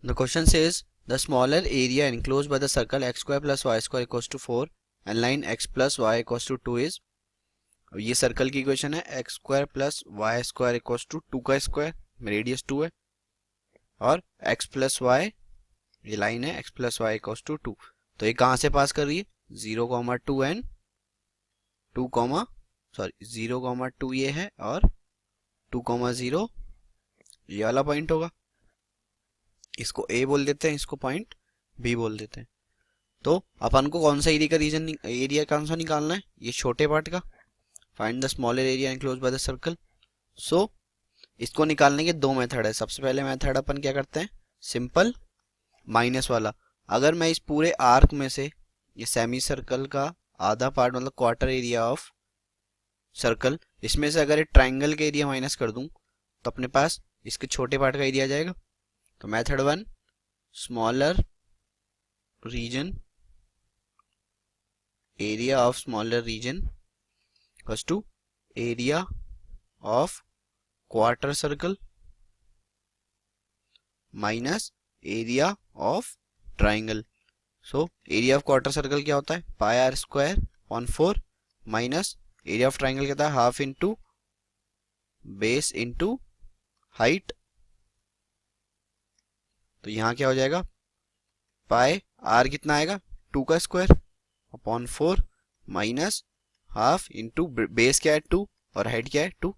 The question says the smaller area enclosed by the circle x square plus y square equals to 4 and line x plus y equals to 2 is। अब ये circle की equation है x square plus y square equals to 2 का square, radius 2 है, और x plus y ये line है x plus y equals to 2। तो ये कहाँ से पास कर रही है 0,2 एंड 0,2 ये है और 2,0 ये वाला पॉइंट होगा। इसको A बोल देते हैं, इसको पॉइंट B बोल देते हैं। तो अपन को कौन सा एरिया का रीजन एरिया कौन सा निकालना है, ये छोटे पार्ट का। Find the smaller area enclosed by the circle. So इसको निकालने के दो मेथड है। सबसे पहले मेथड अपन क्या करते हैं, सिंपल माइनस वाला। अगर मैं इस पूरे आर्क में से ये सेमी सर्कल का आधा पार्ट मतलब क्वार्टर एरिया ऑफ सर्कल, इसमें से अगर एक ट्राइंगल का एरिया माइनस कर दूं तो अपने पास इसके छोटे पार्ट का एरिया आ जाएगा। तो method 1, smaller region area of smaller region equals to area of quarter circle minus area of triangle. So area of quarter circle क्या होता है pi r square on 4 minus area of triangle कहता है half into base into height. तो यहां क्या हो जाएगा पाई आर कितना आएगा 2 का square upon 4 minus half into base क्या है 2 और हाइट क्या है 2,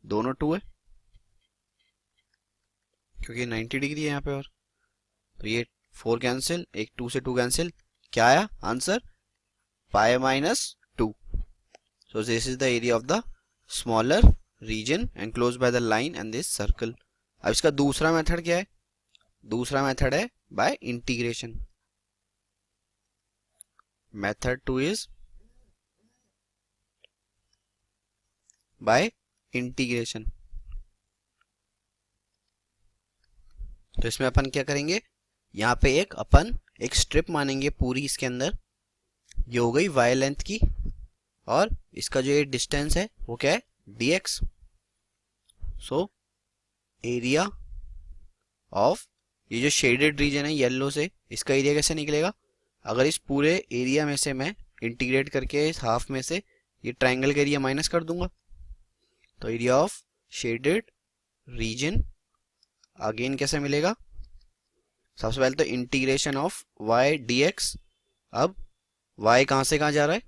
दोनों 2 है क्योंकि 90 डिग्री है यहाँ पे। और तो ये 4 कैंसिल, एक 2 से 2 कैंसिल, क्या आया answer pi minus 2। So this is the area of the smaller region enclosed by the line and this circle. अब इसका दूसरा मेथड क्या है, दूसरा मेथड है by integration. Method 2 is by integration. तो इसमें अपन क्या करेंगे, यहाँ पे एक स्ट्रिप मानेंगे पूरी, इसके अंदर ये हो गई y लेंथ की, और इसका जो ये डिस्टेंस है वो क्या है dx। सो एरिया ऑफ ये जो शेडेड रीजन है येलो से, इसका एरिया कैसे निकलेगा, अगर इस पूरे एरिया में से मैं इंटीग्रेट करके इस हाफ में से ये ट्राइंगल का एरिया माइनस कर दूंगा। तो area of shaded region again कैसे मिलेगा, सबसे पहले तो इंटीग्रेशन ऑफ y dx। अब y कहां से कहां जा रहा है,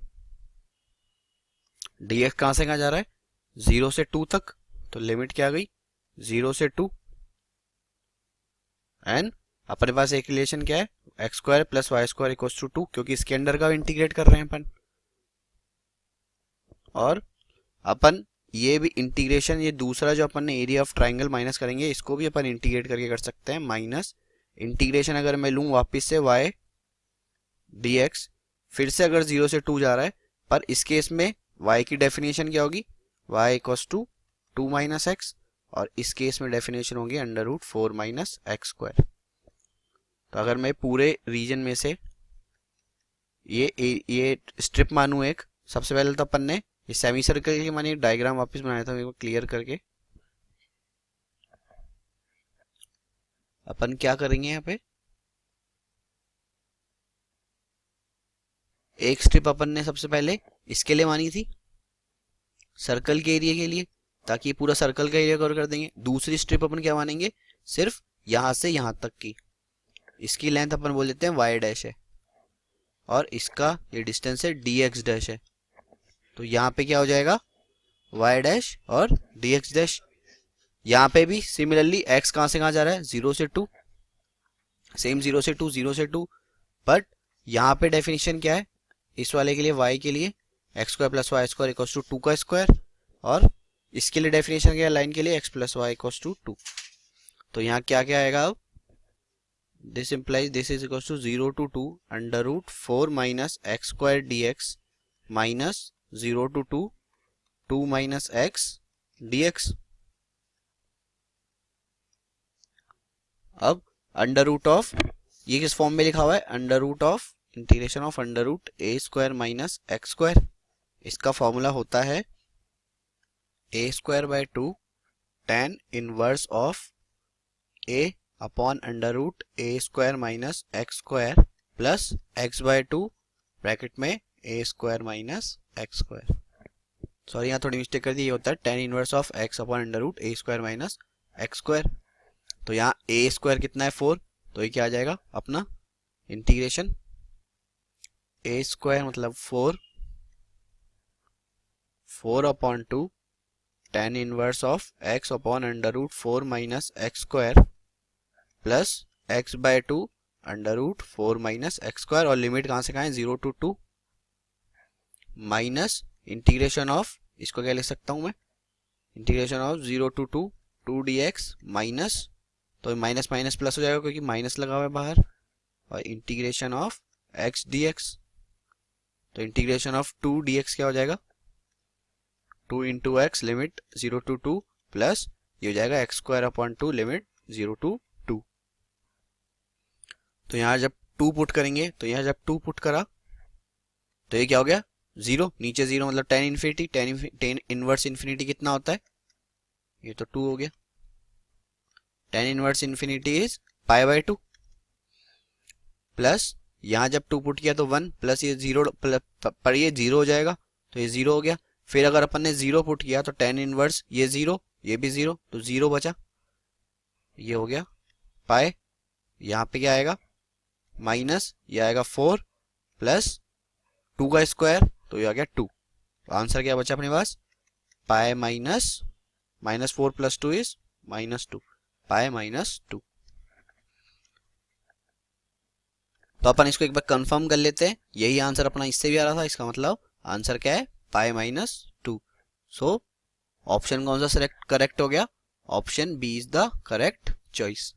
dx कहां से कहां जा रहा है 0 से 2 तक, तो लिमिट क्या आ गई 0 से 2 एंड अपने पास एक रिलेशन क्या है x square plus y square equals to 2, क्योंकि इसके अंडर का इंटीग्रेट कर रहे हैं अपन। और अपन ये भी इंटीग्रेशन, ये दूसरा जो अपन ने एरिया ऑफ ट्राइंगल माइनस करेंगे इसको भी अपन इंटीग्रेट करके कर सकते हैं। माइनस इंटीग्रेशन अगर मैं लूँ वापस से y dx, फिर से अगर 0 से 2 जा रहा है, पर इस केस में y की डेफिनेशन क्या होगी y equals to 2 minus x, और इस केस में डेफिनेशन होगी under root 4 minus x square. तो अगर मैं पूरे रीजन में से ये स्ट्रिप मानू एक, सबसे पहले तो अपन ने ये सेमी सर्कल की मैंने डायग्राम वापस बनाया था, मेरे को क्लियर करके। अपन क्या करेंगे यहाँ पे, एक स्ट्रिप अपन ने सबसे पहले इसके लिए मानी थी सर्कल के एरिया के लिए, ताकि पूरा सर्कल का एरिया कवर कर देंगे। दूसरी स्ट्रिप अपन क्या मानेंगे सिर्फ यहां से यहां तक की, इसकी लेंथ अपन बोल देते हैं y डैश है और इसका ये डिस्टेंस है dx डैश है। तो यहाँ पे क्या हो जाएगा y डैश और dx डैश। यहाँ पे भी सिमिलरली x कहां से कहां जा रहा है 0 से 2, सेम 0 से 2 0 से 2, बट यहाँ पे डेफिनेशन क्या है इस वाले के लिए y के लिए x square plus y square equals to 2 का स्क्वायर, और इसके लिए डेफिनेशन क्या है लाइन के लिए x plus y equals to 2। तो यहाँ क्या क्या आएगा अब, this implies this is equals to 0 to 2 under root 4 minus x square dx minus 0 to 2 2 minus x dx। अब अंडर रूट ऑफ ये किस फॉर्म में लिखा हुआ है, under root of integration of under root a square minus x square. इसका formula होता है a square by 2 tan inverse of a upon under root a square minus x square plus x by 2 bracket में a square minus x square. Sorry यहाँ थोड़ी mistake कर दी, ये होता है tan inverse of x upon under root a square minus x square. तो यहाँ ए स्क्वायर कितना है 4, तो ये क्या आ जाएगा अपना इंटीग्रेशन ए स्क्वायर मतलब 4 upon 2 tan inverse of x upon under root 4 minus x square plus x by 2 under root 4 minus x square, और लिमिट कहाँ से कहाँ है 0 to 2 माइनस इंटीग्रेशन ऑफ, इसको क्या लिख सकता हूँ मैं, integration of 0 to 2 dx minus, तो माइनस माइनस प्लस हो जाएगा क्योंकि माइनस लगा हुआ है बाहर, और इंटीग्रेशन ऑफ x dx। तो इंटीग्रेशन ऑफ 2 dx क्या हो जाएगा 2 into x limit 0 to 2 plus ये हो जाएगा x square upon 2 limit 0 to 2। तो यहाँ जब 2 पुट करेंगे, तो यहाँ जब 2 पुट करा तो ये क्या हो गया 0, नीचे 0 मतलब tan infinity, tan inverse infinity कितना होता है, ये तो 2 हो गया, tan inverse infinity is pi by 2 plus यहाँ जब 2 पुट किया तो 1 प्लस ये 0 पर ये 0 हो जाएगा, तो ये 0 हो गया। फिर अगर अपन ने 0 पुट किया तो tan इनवर्स ये 0 ये भी 0, तो 0 बचा, ये हो गया पाई, यहाँ पे क्या आएगा माइनस, ये आएगा 4 प्लस 2 का स्क्वायर, तो ये आ गया 2। आंसर क्या बचा अपने पास पाई माइनस 4 प्लस 2 इज -2, पाई -2। तो अपन इसको एक बार कंफर्म कर लेते हैं, यही आंसर अपना इससे भी आ रहा था, इसका मतलब आंसर क्या है पाई -2। सो ऑप्शन कौन सा करेक्ट हो गया, option B is the correct choice.